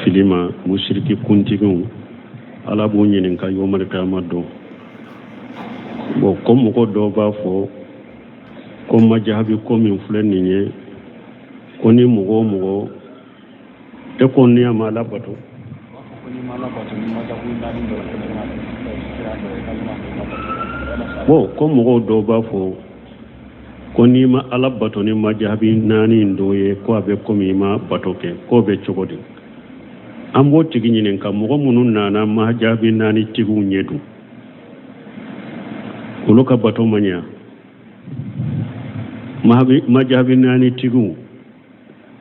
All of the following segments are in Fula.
filima mushriki kuntigiw ala b'o ɲininka yomar kiyama don bon ko mɔgɔ dɔw b'a fɔ ko majahabi ko min filɛ nin ye ko ni mɔgɔ o mɔgɔ e ko ni a ma labato bon ko mɔgɔw dɔw b'a fɔ ko ni ma ala bato ni majahabi naani dɔw ye ko a bɛ komi i ma bato kɛ k'o bɛ cogo di an b'o tigi ɲininka mɔgɔ minnu nana majahabi naani tigiw ɲɛ dun olu ka bato man ɲa majahabi naani tigiw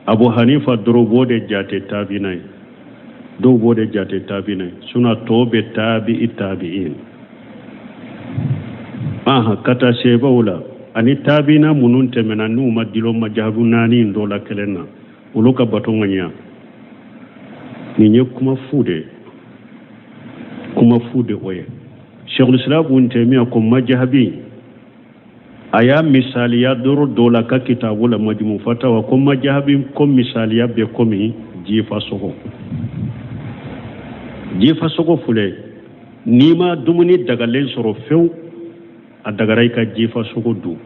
Abu Hanifa dɔrɔn b'o de jate taabina ye dɔw b'o de jate taabina ye sinon tɔw bɛ tabi'in ka taa sebaw la ani taabina minnu tɛmɛna n'u ma dilo majahabi naani dɔw la kelen na olu ka bato man ɲa nin ye kuma fu de o ye Sheikhul Islam Ibn Taymiyyah ko majahabi a y'a misaliya dɔw la ka kitabu la Majmu' Fatawa ko majahabi ko misaliya bɛ komi jifa sogo filɛ n'i ma dumuni dagalen sɔrɔ fewu a dagara i ka jifa sogo dun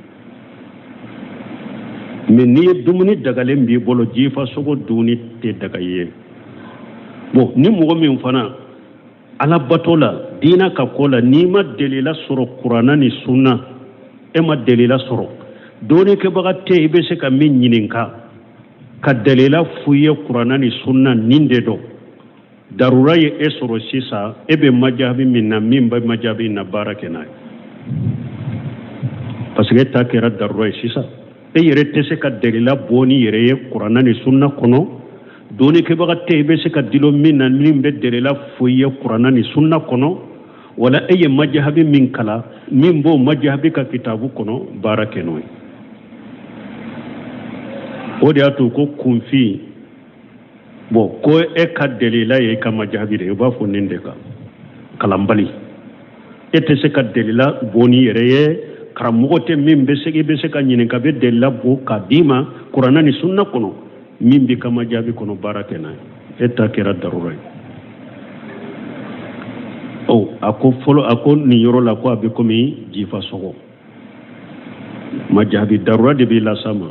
mais n'i ye dumuni dagalen b'i bolo jifa sogo dunni tɛ daga i ye bon ni mɔgɔ min fana ala bato la diina ka ko la n'i ma delila sɔrɔ kuranna ni sunna e ma delila sɔrɔ dɔɔni kɛbaga tɛ i bɛ se ka min ɲininka ka delila f'u ye kuranna ni sunna nin de don darura ye e sɔrɔ sisan e bɛ majahabi min na min bɛ majahabi na baara kɛ n'a ye parce que e ta kɛra darura ye sisan e yɛrɛ tɛ se ka delila bɔ ni yɛrɛ ye kuranna ni sunna kɔnɔ dɔɔni kɛbaga tɛ i bɛ se ka dilo min na min bɛ delila f'u ye kuranna ni sunna kɔnɔ wala e ye majahabi min kala min b'o majahabi ka kitabu kɔnɔ baara kɛ n'o ye o de y'a to ko kunfin bon ko e ka delila ye i ka majahabi de i b'a fɔ nin de kan kalanbali e tɛ se ka delila bɔ ni yɛrɛ ye karamɔgɔ tɛ min bɛ se i bɛ se ka ɲininka bɛ delila bɔ k'a d'i ma kuranna ni sunna kɔnɔ min b'i ka majahabi kɔnɔ baara kɛ n'a ye e ta kɛra darura ye a ko fɔlɔ a ko nin yɔrɔ la ko a bɛ komi jifa sogo majahabi darura de b'i las'a ma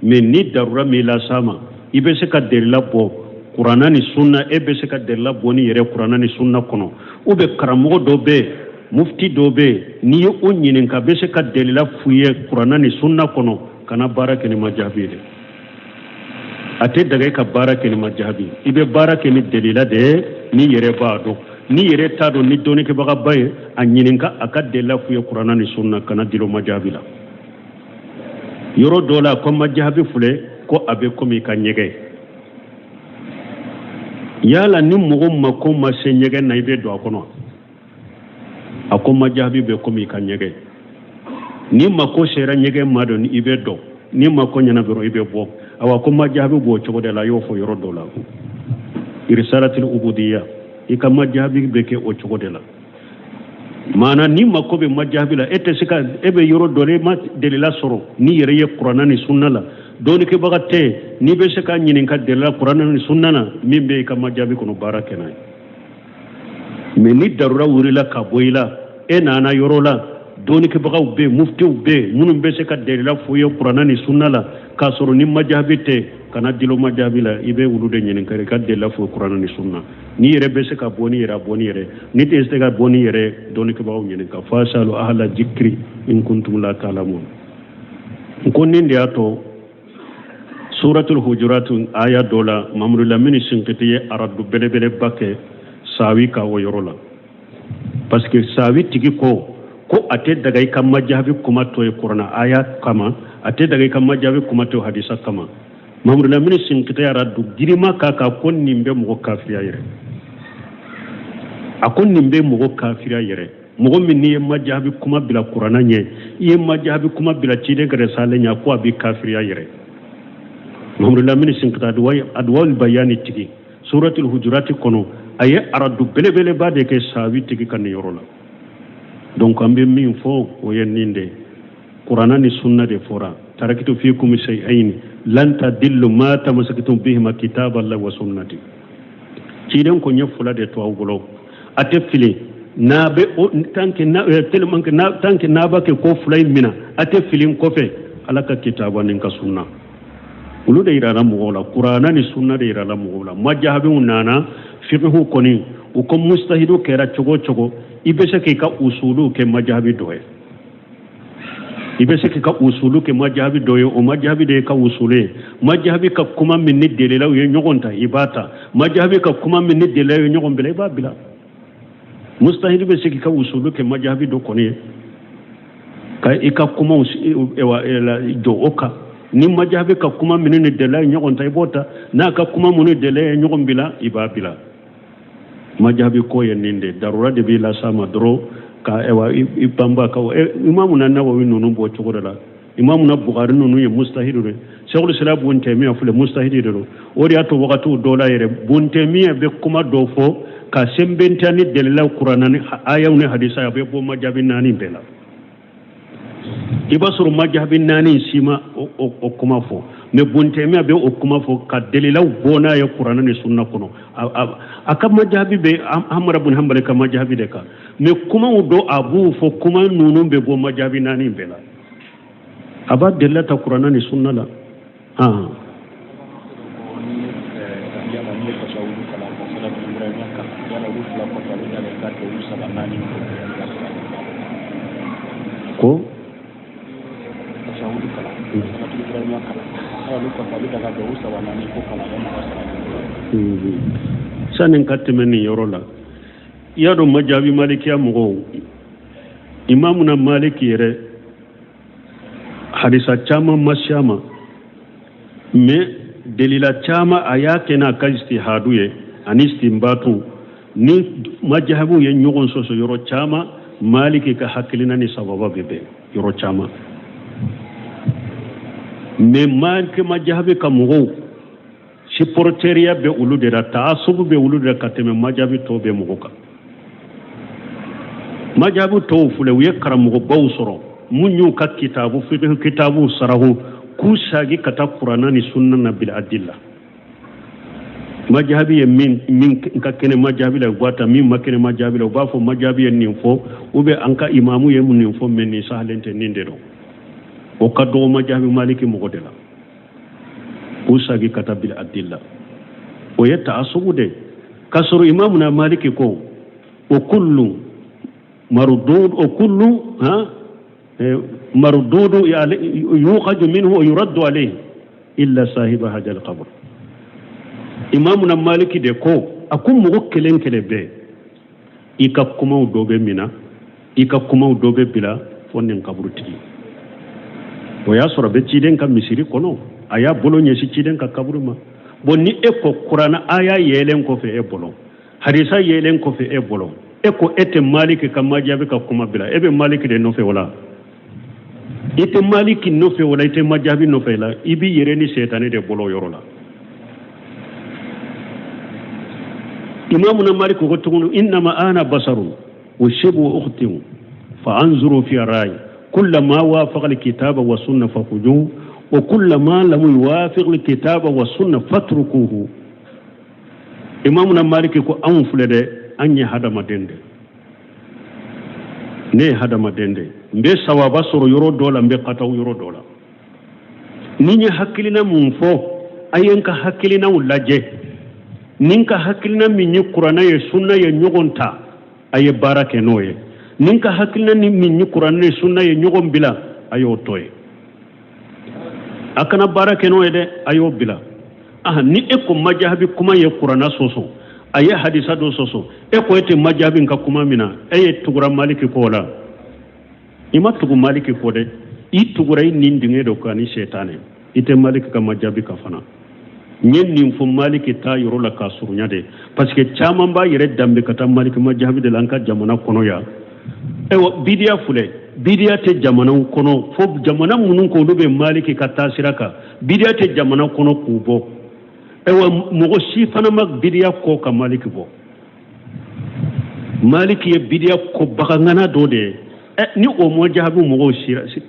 mais ni darura m'i las'a ma i bɛ se ka delila bɔ kuranna ni sunna e bɛ se ka delila bɔ ni yɛrɛ kuranna ni sunna kɔnɔ ou bien karamɔgɔ dɔ bɛ yen mufti dɔ bɛ yen n'i ye o ɲininka bɛ se ka delila f'u ye kuranna ni sunna kɔnɔ kana baara kɛ ni majahabi ye a tɛ daga i ka baara kɛ ni majahabi i bɛ baara kɛ ni delila de ye ni yɛrɛ b'a dɔn ni yɛrɛ t'a dɔn ni dɔnnikɛbagaba ye a ɲininka a ka delila f'u ye kuranna ni sunna kana dilo majahabi la yɔrɔ dɔ la ko majahabi filɛ ko a bɛ komi i ka ɲɛgɛn yala ni mɔgɔ mako ma se ɲɛgɛn na i bɛ don a kɔnɔ a ko majahabi bɛ komi i ka ɲɛgɛn ni mako sera ɲɛgɛn ma dɔn i bɛ dɔn ni mako ɲɛna dɔrɔn i bɛ bɔ awa ko majahabi b'o cogo de la a y'o fɔ yɔrɔ dɔ la irisalatil ubudiyya i ka majahabi bɛ kɛ o cogo de la maana ni mako bɛ majahabi la e tɛ se ka e bɛ yɔrɔ dɔ la e ma delila sɔrɔ ni yɛrɛ ye kuranna ni sunna la dɔɔnikɛbaga tɛ n'i bɛ se ka ɲininka delila kuranna ni sunna na min bɛ i ka majahabi kɔnɔ baara kɛ n'a ye mais ni darura wulila ka bɔ i la e nana yɔrɔ la dɔɔnikɛbagaw bɛ yen muftiw bɛ yen minnu bɛ se ka delila f'u ye kuranna ni sunna la k'a sɔrɔ ni majahabi tɛ kana dilo majahabi la i bɛ olu de ɲininka i ka delila f'u ye kuranna ni sunna ni yɛrɛ bɛ se ka bɔ ni yɛrɛ a bɔ ni yɛrɛ ni tɛ se ka bɔ ni yɛrɛ dɔɔnikɛbagaw ɲininka fasalu ahla zikri in kuntum la ta'lamun ko nin de y'a to suratul hujurat aya dɔ la Mamadu Lamini Sinkiti ye aradu belebeleba kɛ saawi ka o yɔrɔ la parce que saawi tigi ko a tɛ daga i ka majahabi kuma to ye kuranna aya kama a tɛ daga i ka majahabi kuma to hadisa kama Mamadu Lamini Sinkiti ye aradu girima k'a kan ko nin bɛ mɔgɔ kafiriya yɛrɛ a ko nin bɛ mɔgɔ kafiriya yɛrɛ mɔgɔ min n'i ye majahabi kuma bila kuranna ɲɛ i ye majahabi kuma bila ciden gɛrɛsalen ɲɛ ko a bɛ kafiriya yɛrɛ Mamadu Lamini Sinkiti adwa'ul bayani tigi suratul hujurati kɔnɔ a ye aradu belebeleba de kɛ saawi tigi ka nin yɔrɔ la donc an bɛ min fɔ o ye nin de kuranna ni sunna de fɔra tarakitu fikum shay'ain lan tadillu ma tamassaktum bihima kitaballahi wa sunnati ciden ko nyefula de to awulo ate fili na be tanke na tellement que na tanke na ba ke ko fulay mina ate filin ko fe alaka kitaba nin ka sunna ulu de ira lamu wala qur'ana ni sunna de ira lamu wala majahabi nana fiqhu koni u ko mustahidu kera chogo ibese ke ka usulu ke majahabi doye ibese ke ka usulu ke majahabi doye o majahabi de ka usule majahabi ka kuma min ni dele law ye nyogonta ibata majahabi ka kuma min ni dele ye nyogon bele ba bila mustahidu be se ke ka usulu ke majahabi do koni ka ika kuma ewa do oka ni majahabi ka kuma min ni dele ye nyogonta ibota na ka kuma mun dele ye nyogon bila iba bila majahabi ko ye ninde darura de bila sama dro ka ewa ibamba ka imamu na Nawawi nunu bo chogola imamu na Bukhari nunu ye mustahidu de shaykhul islam bun taymiya fule mustahidu de ori ato wakatu dola yere bun taymiya be kuma do fo ka sembentani delila qur'anani ayaw ne hadisa ya be bo majahabi nani bela ibasuru majahabi nani sima o kuma fo me bunte mi abe o kuma fo ka delila bona ya qur'ana ni sunna kono aka majahabi be amara bun hanbal ka majahabi de ka me kuma do abu fo kuma nunu be bo majahabi nani bela aba delila ta qur'ana ni sunna la ko sanin kattimeni yorola yado majabi malikiya mugo imamuna maliki yere hadisa chama masyama me delila chama ayake na ka istihadu ye anistimbatu ni majabu ye nyogon soso yoro chama maliki ka hakilina ni sababa bebe yoro chama me maliki majabi ka mugo supporteria be ulu de la taasubu be ulu de kateme majabi to be mugoka majabu to fule wiye karamugo bawsoro munyu ka kitabu fiqh kitabu sarahu kusagi kata qur'ana ni sunna nabil adilla majabi min ka kene majabi la gwata min makene majabi la bafo majabi en ninfo ube anka imamu ye mun ninfo men ni sahlente nindero o kaddo majabi maliki mugodela kusagi kata bil adilla o yetta asubude kasru imamuna maliki ko o kullu mardud o kullu mardud yuqad minhu wa yurad alayhi illa sahib hadha al qabr imamuna maliki de ko akum mo kelen kele be ika kuma dobe mina ika kuma dobe bila fonnen kabruti o ya soro be ciden kam misiri kono aya bolo nyesi ciden ka kaburuma bonni eko qur'ana aya yelen ko fe e bolo hadisa yelen ko fe e bolo eko ete maliki kam majabe ka kuma bila ebe maliki de no fe wala ite maliki no fe wala ite majabi no fe la ibi yereni setane de bolo yorola imamuna malik ko tugunu inma ana basaru wa shibu ukhti fa anzuru fi ra'i kullama wafaqa alkitaba wa sunna fakhudhu وكل ما لم يوافق الكتاب والسنة فاتركوه إمامنا مالك كو أنفل ده أني هذا ما دند نه هذا ما دند مبي سوابا سر يورو دولا مبي قطعو يورو دولا نيني حكلنا منفو أينك حكلنا ولاجه نينك حكلنا من يقرأنا يسنة ينيغنتا أي بارك نوي نينك حكلنا من يقرأنا يسنة ينيغن بلا أيو توي akana barake no ede ayo bila ni eko majahabi kuma ye qur'ana soso aye hadisa do soso eko ete majahabi nka kuma mina eye tugura maliki ko la ima tugu maliki ko de itugura nindinge do kani shetane ite maliki ka majahabi ka fana nyen nim fu maliki ta yoro la kasurunya de parce que chama ba yere dambe kata maliki majahabi de lanka jamana kono ya ewa bidia fule bidia te jamana kono fo jamana munun ko dobe maliki ka tasiraka bidia te jamana kono kubo ewa mogo si fana mag bidia ko ka maliki bo maliki ye bidia ko bakangana do de ni o mo jahabu mogo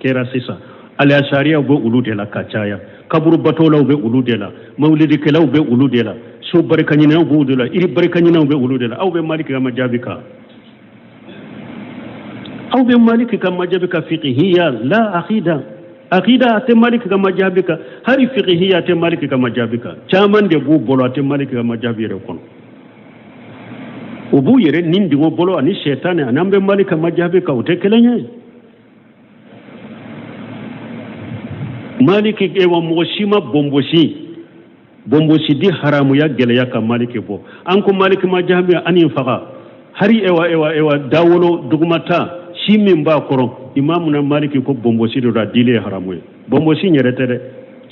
kera sisa ala sharia bo ulude la kachaya kaburu batola be ulude la maulidi kala be ulude la so barikanyina budula iri barikanyina be uludela aw be maliki kama jabika aw be maliki kama jabika fiqhiyya la aqida aqida ate maliki kama jabika hari fiqhiyya ate maliki kama jabika chaman de bu bolo ate maliki kama jabire kono ubu yere nindi wo bolo ani shaytan anambe maliki kama jabika utekelenye maliki ewa moshima bomboshi di haramu ya gele ya ka maliki bo an ko maliki ma jahmi ani faqa hari ewa dawolo dugumata shi min ba koro imamu na maliki ko bomboshi do dile haramu bomboshi nyerete de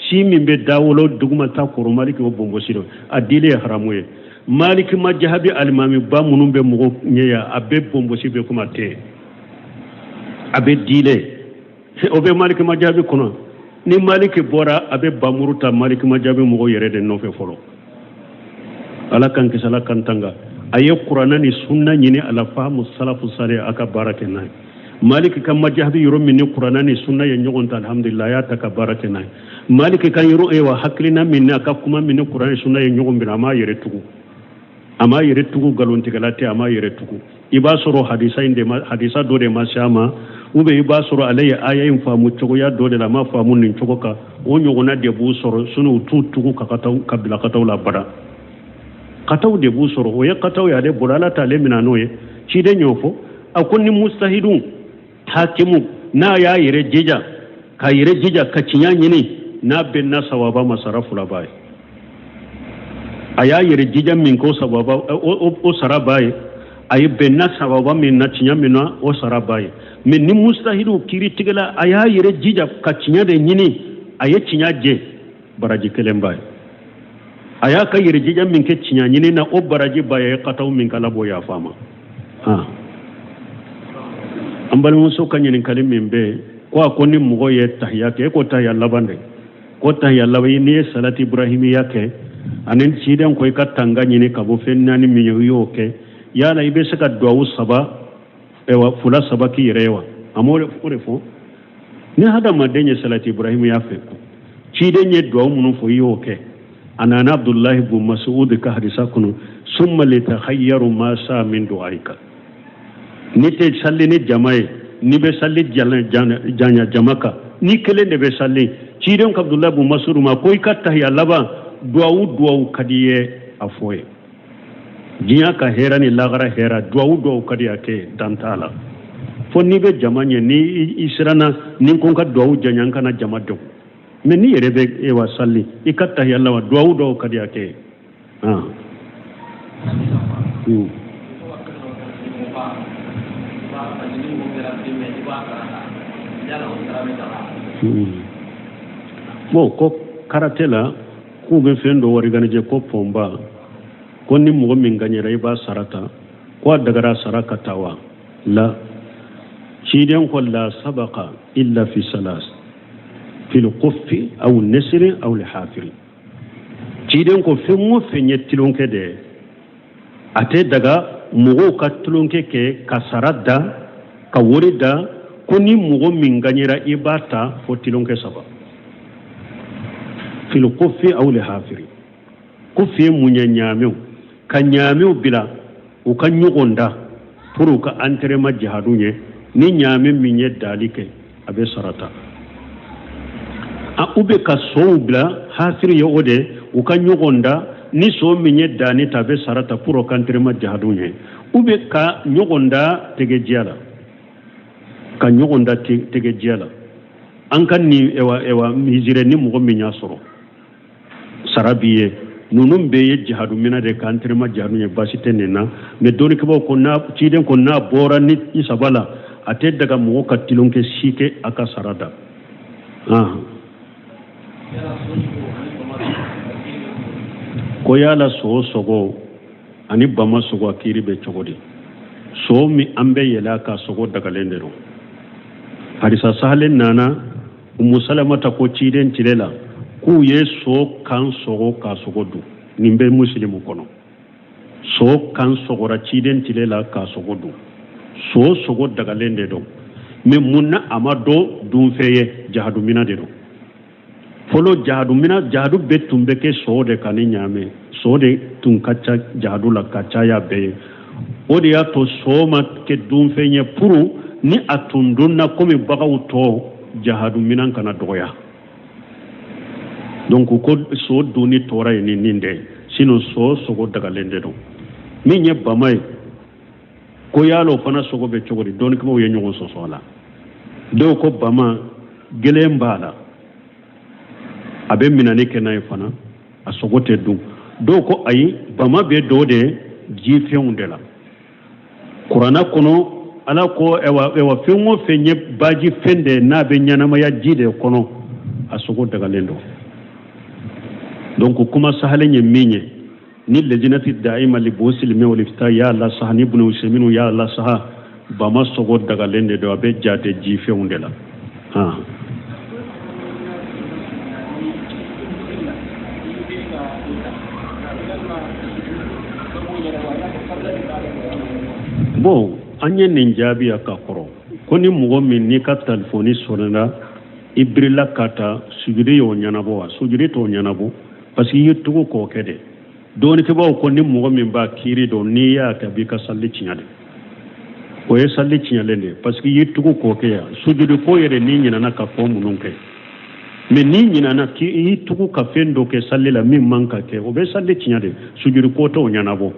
shi min be dawolo dugumata koro maliki ko bomboshi do adile haramu maliki ma jahbi almami ba munum be mugo nyeya abe bomboshi be kuma te abe dile obe maliki ma jahbi kono ni maliki bora abe bamuruta maliki majabe mugo yere de nofe folo ala kan kisala kan tanga aye qur'ana ni sunna nyini ala fahamu salafu salih aka barake nay maliki kan majabe yoro min qur'ana ni sunna ye nyogonta alhamdulillah ya taka barake nay maliki kan yoro e wa haklina min aka kuma min qur'ana sunna ye nyogombira ama yere tugu galonti galate ama yere tugu iba soro hadisa do de masama ube iba soro alayya ayayin famu cogo ya dole la ma famu nin cogo ka o nyogona de bu soro sunu tutugu ka kataw kabila kataw la bada kataw de bu soro o ya kataw ya de bulala tale minano ye ci de nyofo akunni mustahidun hakimu na ya yire jija ka cinya nyini na ben na sawaba masarafu la bai aya yire jija min ko sawaba o sarabai ay benna sababa min na cinya minna o sarabai min ni mustahidu kiri tigala aya yire jija ka cinya de nyini aye cinya je baraji kelembai aya ka yire jija min ke cinya nyini na o baraji baye kataw min kala bo ya fama ambal muso kanyin kalim min be ko ko ni mugo ye tahiyya ke ko tahiyya labande ko tahiyya lawi ni salati ibrahimiya ke anen ciden ko ka tanga nyini ka bo fennani min yo ke yala ibe saka duwawu saba ewa fula saba ki rewa amore fure fo ni hada madenye salati ibrahim ya fe ci denye duwawu munun fo yoke anana abdullah ibn mas'ud ka hadisa kunu summa li takhayyaru ma sa min du'aika ni te salli ni jamae ni be salli janya jamaka ni kele ne be salli ci den ko abdullah ibn mas'ud ma koy ka tahya laba duwawu kadiye afoye jiya ka hera ni lagara hera duwawu kadi ake dantala fo ni be jamanye ni israna ni kon ka duwawu janyanka na jama do men ni yere be e wa salli ikatta yalla wa duwawu kadi ake bo ko karatela ku be fendo wari ganaje ko pomba ko ni mugo min ganyera iba sarata ko dagara saraka tawa la ciden ko la sabaqa illa fi salas fi al-quff aw an-nasr aw al-hafir ciden ko fe mo fe nyettilonke de ate daga mugo katulonke ke kasarada ka worida ko ni mugo min ganyera ibata fotilonke saba fi al-quff aw al-hafir ko fe munyanyameu kanyameu bila o kan yugonda pour ka entrée ma jihadunye ni nyame minye dalike abe sarata a ube ka so bila hasiri yo ode o kan yugonda ni so minye dani tabe sarata pour ka entrée ma jihadunye ube ka yugonda tege jiala ka yugonda tege jiala an kan ni ewa hijire ni mugo minya soro sarabiye nunum be ye jihadu mina de kantre ma jihadu ne basite nena me doni ko ko na ciden ko na bora ni isabala ate daga mo katilon ke sike aka sarada ko yala so sogo ani bama sogo akiri be chogodi so mi ambe yela ka sogo daga lendero hadisa sahalen nana musalamata ko ciden tilela ku ye so kan sogo ka sogo du nimbe muslimu kono so kan sogora ciden tilela ka sogo du so sogo daga lende do me munna amado dum feye jahadu mina de do folo jahadu mina jahadu betumbe ke so de kan nyame so de tun kacha jahadula kacha ya be o de ya to so ma ke dun fenye puru ni atundun na komi bagaw to jahadu minan kana doya donc ko so duni tora ni ninde sino so go daga lende do min ye bamay ko yalo fana sogo be chogori don ko ye nyogo so sola do ko bama gelem bala abe minani kenay fana a sogo te do ko ayi bama be do de ji feundela qur'ana kono ala ko ewa fengo fenye baji fende na be nyana ma ya jide kono a sogo daga lendo donc kuma sahalenye minye ni lejinati daima li bosil me wolifta ya Allah sahani ibn usaymin ya Allah saha bama sogo daga lende do abe jade ji feundela ha bon anye ninjabi akakoro koni mugo min ni ka telefoni sonana ibrila kata sujudi yo nyanabo sujudi to nyanabo parce que yittugo ko kede doni ke baw koni mugo min ba kiri do ni ya ka bi ka salli cinyade o ye salli cinyale ne parce que yittugo ko ke ya sujudi ko yere ni nyina na ka fo munun ke me ni nyina na ki yittugo ka fendo ke salli la min manka ke o be salli cinyade sujudi ko to nyanabo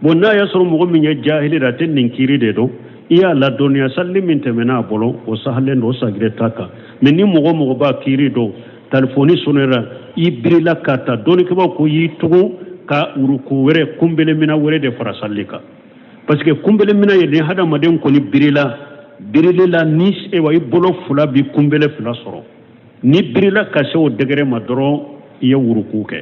bonna ya soro mugo min ya jahili da ten ninkiri de do iya la doniya salli min temena bolo o sahlen do sagre taka men ni mugo ba kiri do telefoni sonera ibrila kata doni ke ba ko yitugo ka uruku were kumbele mina were de fara sallika parce que kumbele mina ye hada maden ko ni birila nis e wa ibolo fula bi kumbele fula soro ni birila ka se o degere madro ye uruku ke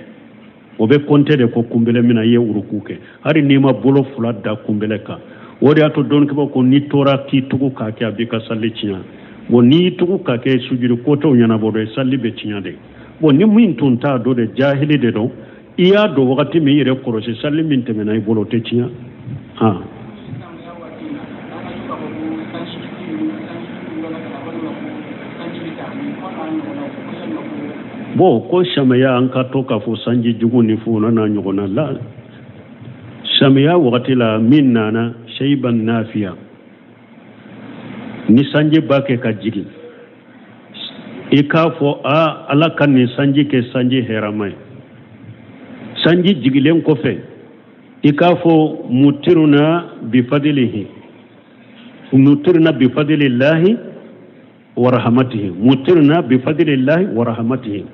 o be konte de ko kumbele mina ye urukuke hari ni ma bolo fula da kumbele ka wori ato don ke ko ni tora ki tugu ka ke abika salli cinya bo ni tugu ka ke sujuru ko to nyana bo de salli be cinya de bo ni min tun ta do de jahili de do iya do wakati mi yere korosi salli min temena i bolo te cinya ha bo ko shamaya an ka to ka fo sanji jugu ni fu na nyogona la shamaya wakati la min nana shayban nafiya ni sanji bake ka jigi ika fo a ala kan ni sanji ke sanji heramai sanji jigilen ko fe ika fo mutiruna bi fadlihi mutiruna bi fadlillahi wa rahmatihi mutiruna bi fadlillahi wa rahmatihi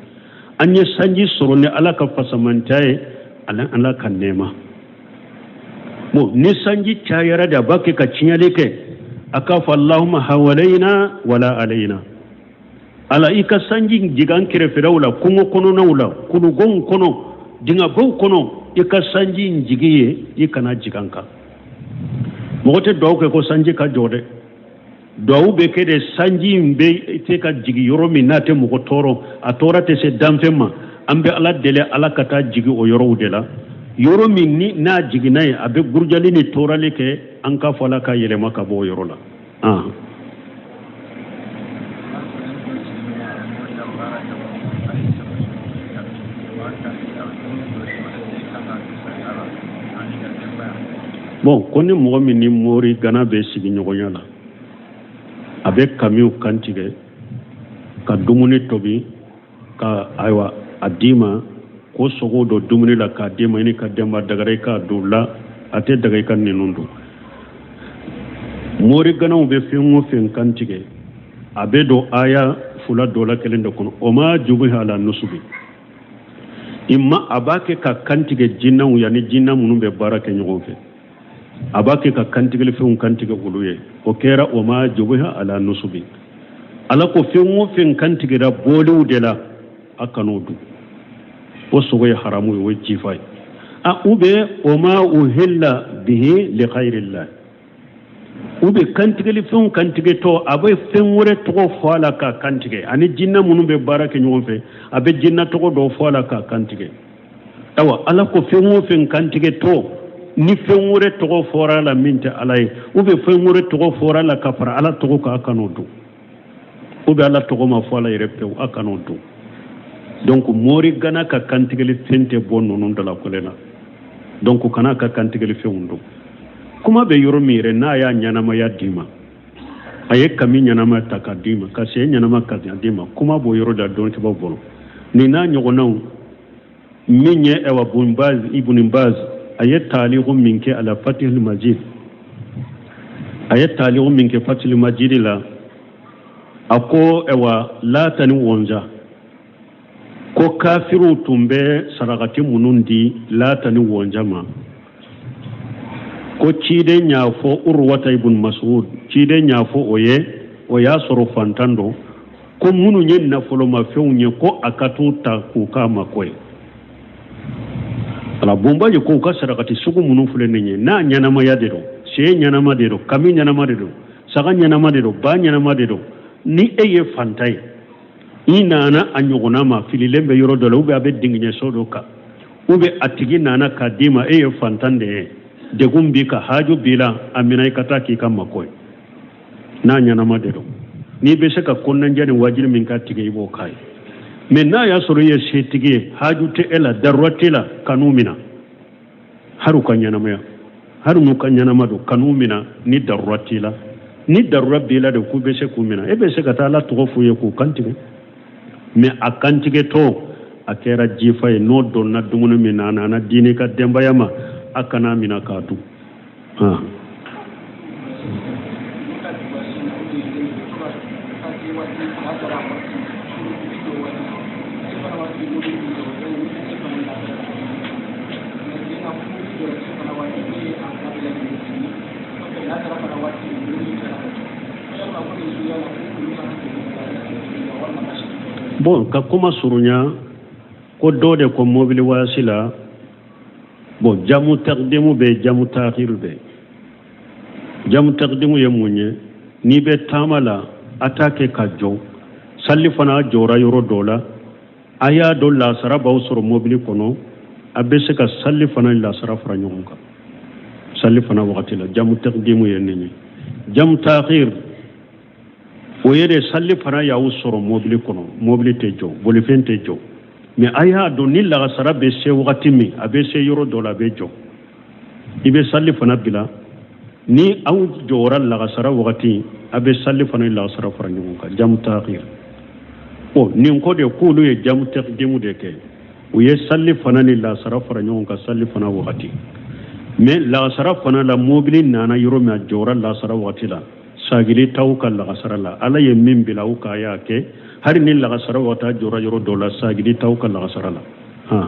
anye sanji sorone ala ka fasamantaye ala kan nema mo ni sanji chayara da bake ka cinyale ke akafa allahumma hawalaina wala alaina ala ika sanji jigan kire firawla kungo kono nawla kunu gon kono dinga go kono ika sanji jigiye ikana jiganka mogote dawke ko sanji ka jode dawu be kede sanji mbe te ka jigi yoro mi nate mugo toro a tora te se damfema ambe ala dele ala kata jigi o yoro dela yoro mi ni na jigi nay abe gurjali ni torale ke anka fala ka yele maka bo yoro la bon koni mugo mi ni mori gana be sigi nyogonya la abe kamiu kantige ka dumuni tobi ka aywa adima ko sogo do dumuni la ka dima ni ka demba dagare ka dulla ate dagay kan ninundu mori gana ube fingo fin kantige abe do aya fula dola kelende kono oma jubiha ala nusubi imma abake ka kantige jinna yani jinna munumbe barake nyogofe abake ka kantige fin kantige uluye o kera o ma jubiha ala nusubi ala ko fin fin kantige da bolu dela akanodu o sogo ya haramu we jifai a ube o ma uhilla bihi li khairillah ube kantige fin kantige to abai fin wure to fala ka kantige ani jinna munumbe barake nyomfe abe jinna to do fala ka kantige awa ala ko fin kantige to ni fenwure togo fora la minte alay ube fenwure togo fora la kafara ala togo ka akanodu ube ala togo ma fola irepe akanodu donc mori gana ka kantigeli fente bon non dala kolena donc kana ka kantigeli fe undo kuma be yoro mire na ya nyana ma ya dima aye kami nyana ma takadima ka se nyana ma ka dima kuma bo yoro da don ke ba bolo ni na nyogona minye ewa bumbaz ibn baz aye taliqu minke ala fatihul majid aye taliqu minke fatihul majid la ako ewa latani wonja ko kafiru tumbe saragati munundi latani wonja ma ko cide nyafo urwata ibn mas'ud cide nyafo o ya soro fantando ko munu nyen na folo ma fewnye ko akatu ta ku kama koy ala bomba je ko ka saragati sugu munu fule nenye na nyana ma yadero se nyana ma dero kami nyana ma dero saga nyana ma dero ba nyana ma dero ni eye fantai inana anyogona ma fililembe yoro dole ube abe dinginye sodoka ube atigi nana kadima eye fantande de gumbi ka haju bila amina ikata ki kama koy na nyana ma dero ni be se ka konnan jani wajiri min ka tige ibo kai men na ya soro ye setige haju te ela darwatila kanumina haru kanyana maya haru mu kanyana madu kanumina ni darwatila ni darwabila de ku be se kumina e be se ka ta la to fu ye ku kantige me akantige to akera jifa e no don na dumunu mina na dini ka demba yama akana mina ka tu ha bon ka kuma surunya ko dode ko mobile wasila bon jamu taqdimu be jamu ta'khir be jamu taqdimu yemunye ni be tamala atake ka jo salli fana jora yoro dola aya do la sara baw soro mobile kono abese ka salli fana la sara fra nyonka salli fana wakati la jamu taqdimu yenni jamu ta'khir o yede salli fana ya usoro mobile kono mobile tejo boli fente jo mais aya do ni la sara be se wakati mi abe se yoro dola be jo ibe salli fana bila ni aw jora la sara wakati abe salli fana la sara fra nyonka jamu ta'khir o ni ko de kulu ye jamu taqdimu de ke o ye salli fana ni la sara fra nyonka salli fana wakati mais la sara fana la mobile nana yoro ma jora la sara wakati la sagili tawka la sara la ala ye min bila u ka ya ke har ni la sara wata jora yoro dola sagili tawka la sara la ha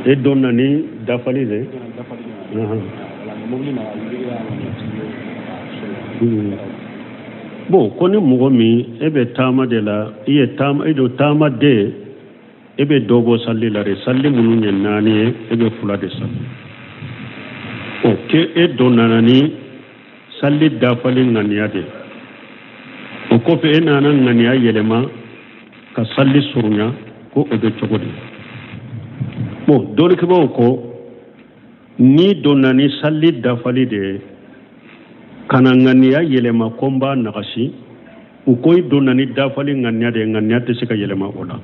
e donna ni dafali de bon koni mogo mi ebe tama de la iye tama edo tama de ebe dobo salli la re salli munu nyen nani ebe fula de salli o ke e donna ni salli dafali ngania de o ko pe enana ngania yelema ka salli surunya ko ebe chogodi bon dole ke ba ko ni donna ni salli dafali de kana ngania yelema komba nagashi ukoy donna ni dafali ngania de ngania te sika yelema ola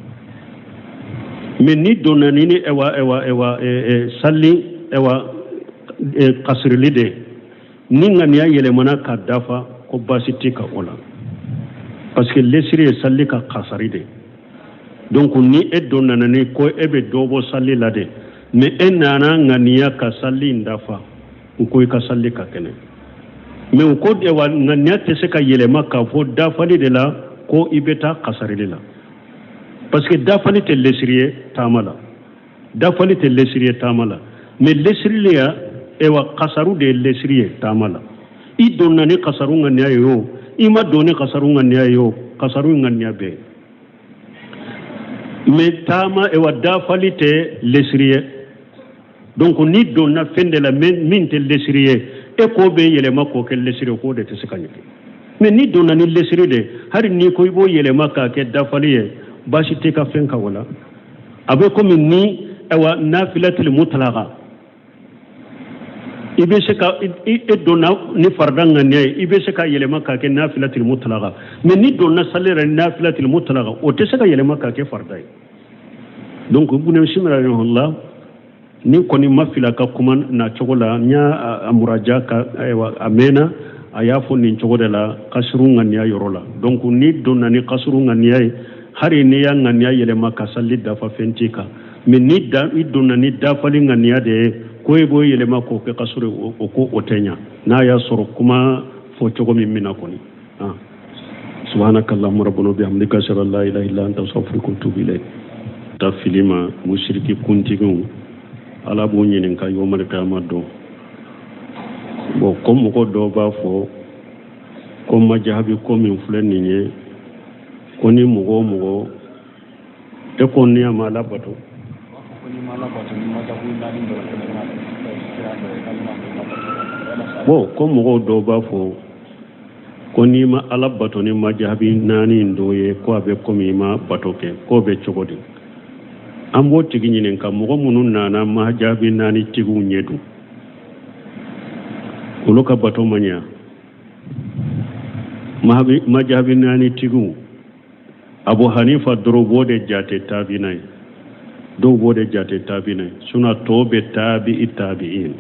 mais ni donna ni ewa salli ewa kasrili de ni ngania yelema na ka dafa ko basiti ka ola parce que lesiri salli ka kasari de donc ni e donna ni ko ebe dobo salli la de mais enana ngania ka salli ndafa ukoy ka salli ka kene mais ko de wa ngania te se ka yelema ka fo dafali de la ko ibeta kasari de la parce que dafali te lesiriye tamala mais lesiriya ewa kasaru de lesiriye tamala I donna ni kasaru ngania yo ima doni kasaru ngania yo kasaru ngania be mais tama ewa dafali te lesiriye donc ni donna fende la min te lesiriye e ko be yelema ko ke lesiriye ko de te se kanyake mais ni donna ni lesiri de hari ni ko ibo yelema ka ke dafali ye bashi te ka fen ka wala abe komi ni ewa nafilatul mutlaqa ibe se ka donna ni fardanga ne ibe se ka yelema ka ke nafilatul mutlaqa mais ni donna salira nafilatul mutlaqa o te se ka yelema ka ke fardai donc ibn shimra rahimahullah ni koni mafila ka kuma na chogola nya amuraja ka ewa amena ayafo ni chogode la kasrunga ni yorola donc ni donna ni kasrunga ni hari ni ya ngania yelema ka salli dafa fentika mais ni da idonna ni dafa linga ni de ko ebo yelema ko ke kasure o ko otenya na ya soro kuma fo chogo mi mina koni subhanakallahumma rabbana bihamdika ashhadu an la ilaha illa anta astaghfiruka wa atubu ilayk ta filima mushriki kuntigun ala bo nyinin ka yomal kamado bo comme ko do ba fo ko majabi ko min fulani ne koni mugo e ko ni amala bato bo ko mugo do ba fo koni ma ala bato ni majabi nani ndoye ko abe ko mi ma bato ke ko be chogodi ambo tigi nyinen ka mugo munun nana majabi nani tigu nyedu uloka bato manya majabi nani tigu Abu Hanifa doro bode jate tabinai do bode jate tabinai suna tobe tabi'in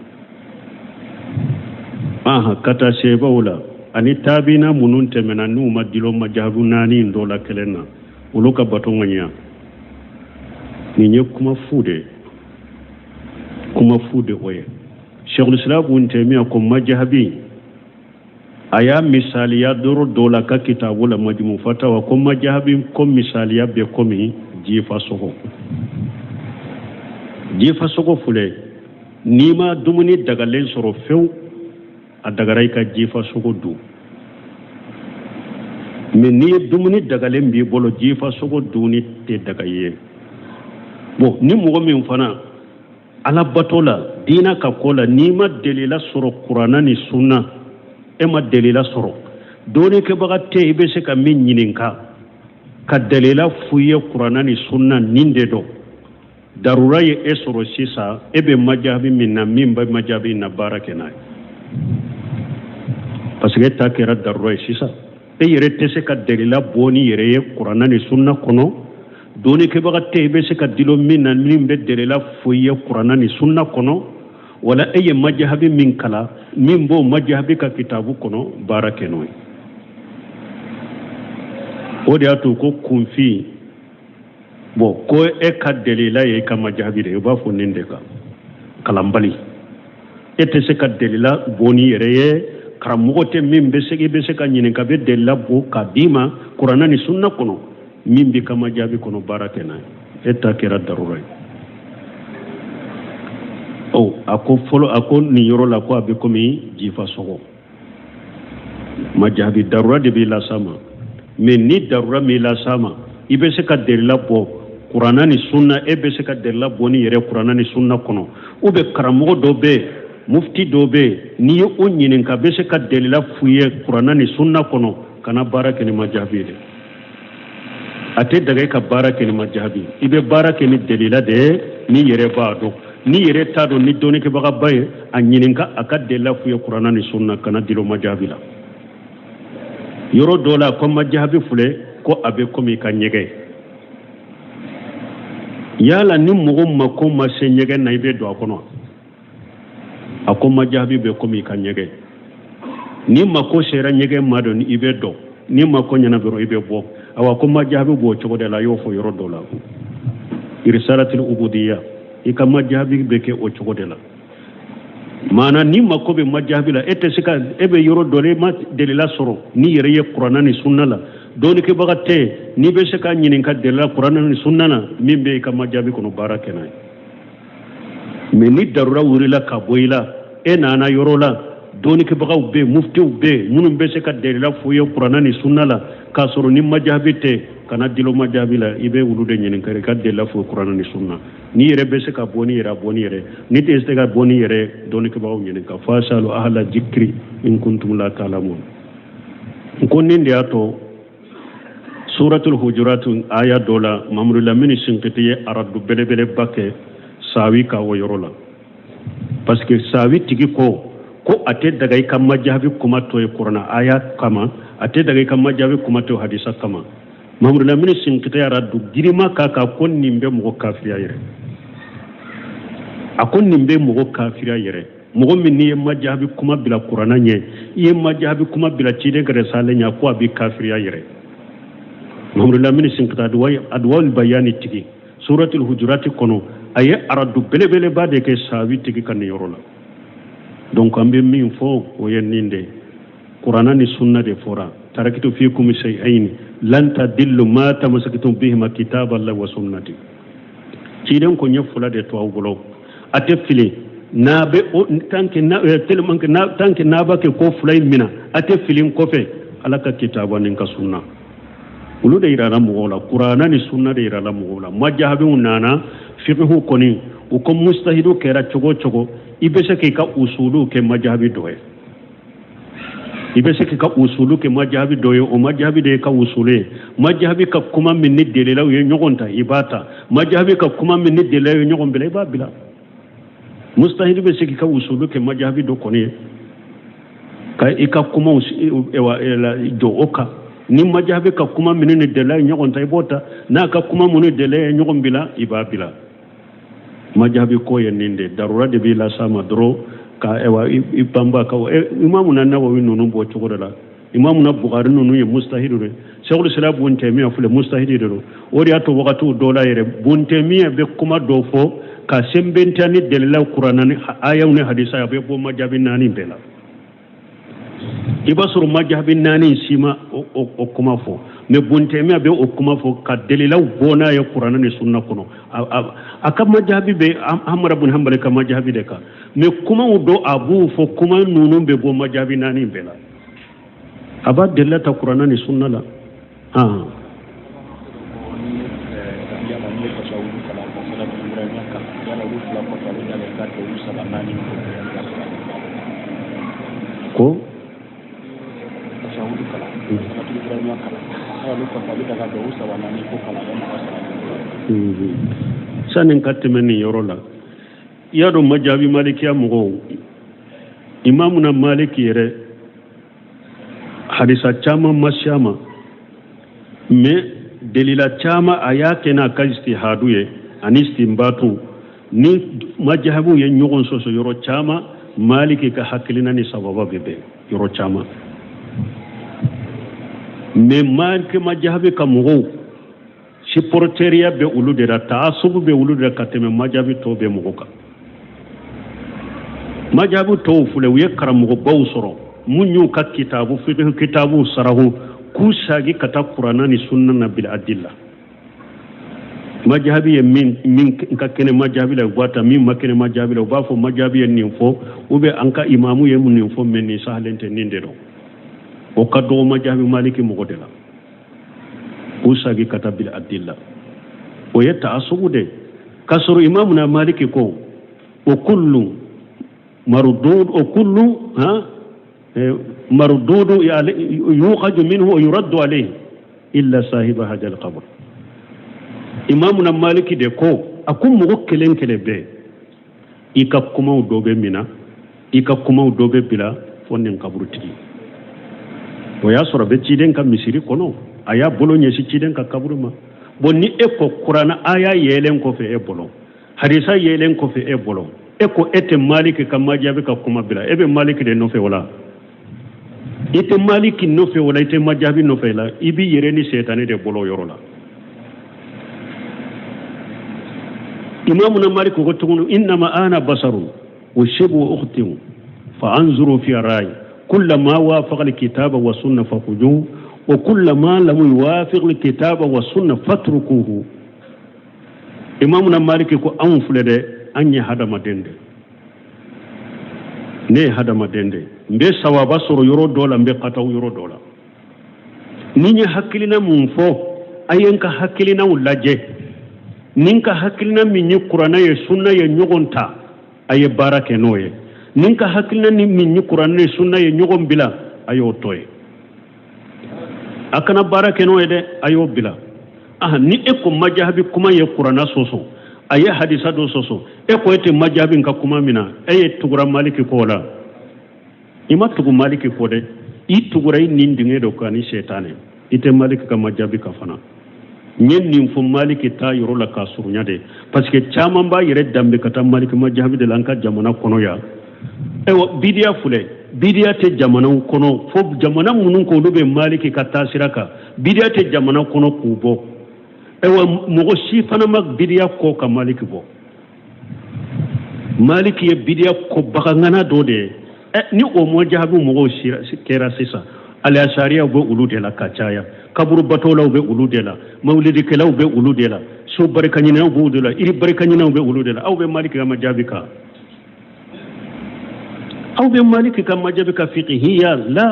kata sheba wala ani tabina munun temena nu madilo majabu nani ndola kelena uloka batonganya ninye kuma fude oye Sheikhul Islam Ibn Taymiyyah ko majabi aya misaliya doro dola ka kitabu la majmu fatawa ko majabi ko misaliya be komi jifa sogo fule nima dumuni daga len soro few a dagarai ka jifa sogo du mais ni dumuni daga len bi bolo jifa sogo du ni te daga ye bo ni mo min fana ala batola dina ka kola nima delila soro qur'ana ni sunna ema delila soro doni ke bagate ibe se ka min nyininka ka delila fuye qur'ana ni sunna ninde do darura ye esoro sisa ebe majabi minna mimba majabi na barakena parce que ta kera darura sisa e yere tese ka delila boni yere ye qur'ana ni sunna kono doni ke bagate ibe se ka dilo minna mimbe delila fuye qur'ana ni sunna kono wala eye majabi min kala mimbo majabi ka kitabu kono barakeno odi atu ko kunfi bo ko e ka delila ye ka majabi de ba fo ninde ka kalambali ete se ka delila boni yere karamogote mimbe se ka nyine ka be delila bo kadima qur'ana ni sunna kono mimbi ka majabi kono barakena eta kera darura ako folo ako ni yoro la ko abe komi jifa sogo majabi darura de bi la sama mais ni darura mi la sama ibe se ka delila bo qur'ana ni sunna ebe se ka delila boni yere qur'ana ni sunna kono ube karamogo do be mufti do be ni o nyinin ka be se ka delila fuye qur'ana ni sunna kono kana barake ni majabi de ate daga ka barake ni majabi ibe barake ni delila de ni yere ba do ni yere ta do ni doni ke baga baye a nyininka aka delila fuye qur'ana ni sunna kana dilo majabi la yoro dola ko majabi fule ko abe komi ka nyege yala ni mugo mako ma se nyege na ibe do akono ako majabi be komi ka nyege ni mako sera nyege mado ni ibe do ni mako nyana bero ibe bo awa ko majabi bo chogo de la yo fo yoro dola irsalatul ubudiyya ika majabi be ke o chogo de la mana ni mako be majabi la ete sika ebe yoro dole ma delila soro ni yere ye qur'ana ni sunna la doni ke bagate ni be sika nyinin ka delila qur'ana ni sunna na mimbe ka majabi kono barakena me ni darura wurila ka boyila e nana yoro la doni ke bagaw be mufti be munum be sika delila fuye qur'ana ni sunna la ka soro ni majabi te kana dilo majabi la ibe wulude nyinin kare ka delila fuye qur'ana ni sunna ni yere be sika boni yere ni te sika boni yere doni ke bagaw nyinin ka fasalu ahla zikri in kuntum la ta'lamun nkonin de ato suratul hujurat aya dola mamru lamini sinkitiye aradu belebele bakke sawi ka woyorola parce que sawi tigi ko ate daga kan majabi kuma to e qur'ana aya kama ate daga kan majabi kuma to hadisa kama mamru lamini sinkitiye aradu girima kaka kon nimbe mo kafiriya yere akon nimbe mo kafiriya yere mo min ni majabi kuma bila qur'ana nye ye majabi kuma bila cide gare salenya ko abi kafiriya yere mamru lamini sinkita adwal bayani tigi suratul hujurat kono aye aradu belebele bade ke sawi tigi kan yorola donc ambe min fo o yenninde qur'ana ni sunna de fora tarakitu fikum shay'ain lan tadillu ma tamasakitum bihima kitaballahi wa sunnati ciden ko nyefula de to awgolo ate fili na be tanke na tellement que na tanke na ba ke ko fulay mina ate filin ko fe alaka kitabanin ka sunna ulu de irala mugola qur'ana ni sunna de irala mugola majahabi nana fiqhu koni u ko mustahidu kera chogo ibese ke ka usulu ke majahabi doye ibese ke ka usulu ke majahabi doye o majahabi de ka usule majahabi ka kuma min ni delela ye nyogonta ibata majahabi ka kuma min ni delela ye nyogon bela ibabila mustahidu be se ke ka usulu ke majahabi do koni ka ika kuma ewa do oka ni majabe ka kuma minene dela nyogon tay bota na ka kuma munu dela nyogon bila ibabila majabe ko yeninde darura de bila sama dro ka ewa ipamba ka imamu na nawawi nonu bo chogola imamu na bukhari nonu ye mustahidu re shaykhul islam bun taymiya fule mustahidu re ori ato wakatu dola yere bun taymiya be kuma do fo ka sembentani dela qur'ana ni ayawne hadisa ya be bo majabe nani bela ibasuru majabi nani sima o kuma fo me bunte me be o kuma fo ka delila bona ya qur'ana ni sunna kono aka majabi be amra bun hanbal ka majabi de ka me kuma do abu fo kuma nunu be bo majabi nani bela aba delata qur'ana ni sunna la ko sanin kattimeni yorola yado majabi malikiya mugo imamuna maliki yere hadisa chama masyama me delila chama ayake na kajisti haduye anisti mbatu ni majabu ye nyogon soso yoro chama maliki ka hakilina ni sababa bebe yoro chama me maliki majabi ka mugo supporteria be ulu de la taasubu be ulu de la kateme majabi to be mugoka majabu to fule wiye karamugo bawsoro munyu ka kitabu fiqh kitabu sarahu kusagi kata qur'ana ni sunna nabil adilla majabi min ka kene majabi la gwata min makene majabi la bafo majabi ni fo ube anka imamu ye mun fo men ni sahlente ninde do o kaddo majabi maliki mugodela usagi kata bil adilla o yetta asubude kasru imamuna maliki ko o kullu mardud o kullu mardud yuqad minhu wa yurad alayhi illa sahib hadha al qabr imamuna maliki de ko akum mo kelen be ikakuma dobe mina ikakuma dobe bila fonnen kabruti o ya soro be ciden kam misiri kono aya bolo nyesi ciden ka kaburuma bonni eko qur'ana aya yelen ko fe e bolo hadisa yelen ko fe e bolo eko ete maliki kam majabe ka kuma bila ebe maliki de no fe wala ite maliki no fe wala ite majabi no fe la ibi yereni setane de bolo yorola imamuna maliki ko tugunu inma ana basaru wa shibu ukhti fa anzuru fi ra'i kullama wafaqa alkitaba wa sunna fakhudhu وكل ما لم يوافق الكتاب والسنة فاتركوه إمامنا مالك يقول أنفل ده أني هذا ما دند ne hada madende mbe sawaba soro yoro dola mbe qataw yoro dola ninya hakilina mumfo ayenka hakilina ulaje ninka hakilina minyi qur'ana ye sunna ye nyogonta aye barake noye ninka hakilina ni minyi qur'ana ye sunna ye nyogon bila ayo toye akana barake no ede ayo bila ni eko majahabi kuma ye qur'ana soso aye hadisa do soso eko ete majahabi nka kuma mina tugura maliki ko la ima tugu maliki ko de tugura nindinge do kani shaytane ite maliki ka majahabi ka fana nyen nim fu maliki ta yoro la ka surunya de parce que chaman ba yere dambe kata maliki majahabi de lanka jamana kono ya bidiya fule bidiya te jamana kono fo jamana munun ko do be maliki ka tasiraka bidiya te jamana kono kubo mogo si fana mag bidiya ko ka maliki bo maliki ye bidiya ko bakangana do de ni o mo jahabu mogo kera sisa ala sharia bo ulu de la kachaya kaburu batola be ulu de la mawlidi kala be ulu de la so barkanyina bo ulu de la iri barkanyina be ulu de la aw be maliki ga majabika aw be maliki ga majabika fiqhiyya la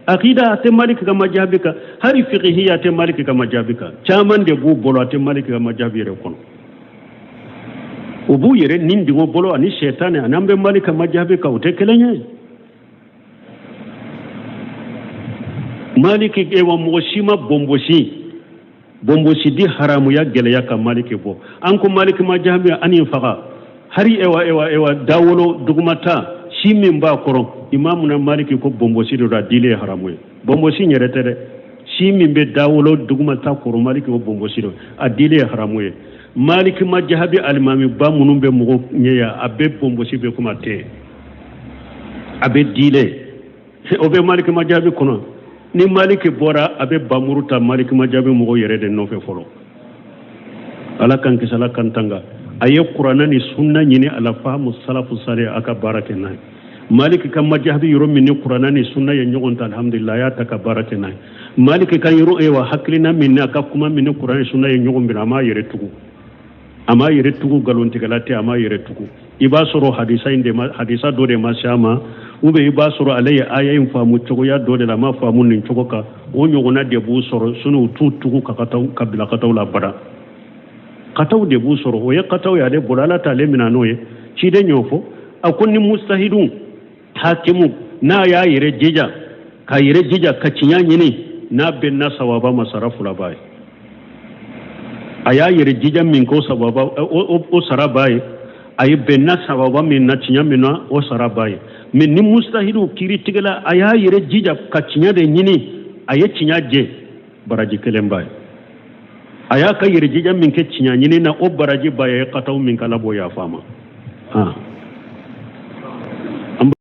aqida te maliki ga majabika hari fiqhiyya te maliki ga majabika chaman de bu bolo te maliki ga majabire kono ubu yere nindi ngo bolo ani shaytan anambe malika majabika utekelenya maliki ewa moshima bomboshi di haramu ya gele ya ka maliki bo anko maliki majabi ani faga hari ewa dawolo dugumata shimin ba koro imamu na maliki ko bomboshi do dile haramu bomboshi nyeretere shimin be dawolo dugumata koro maliki ko bomboshi do adile haramu maliki majabi almami ba munumbe mugo nyeya abe bomboshi be kuma te abe dile obe maliki majabi kono ni maliki bora abe bamuruta maliki majabi mugo yere de nofe folo ala kan kisala kantanga aye qur'ana ni sunna nyini ala fahamu salafu salih aka barake nay maliki kan majabi yoro minni qur'ana ni sunna ye nyogonta alhamdulillah ya taka barake nay maliki kan yoro e wa haklina minni aka kuma minni qur'ana sunna ye nyogombira ama yere tugu galonti galati ama yere tugu iba soro hadisa do de masama ube iba soro alaye aya in famu cogo ya do de la ma famu nin cogo ka o nyogona de bu soro sunu tugu ka kataw kabila kataw la bara kataw de bu soro o ya kataw ya de bolala ta le minano ye ci de nyofo akunni mustahidun hakimu na ya yire jija ka cinya nyini na ben na sawaba masarafu la bai aya yire jija min ko sababa o sarabai ay benna sababa min na cinya minna o sarabai min ni mustahidu kiri tigala aya yire jija ka cinya de nyini aye cinya je baraji kelembai aya ka yire jija min ke cinya nyini na o baraji baye kataw min kala bo ya fama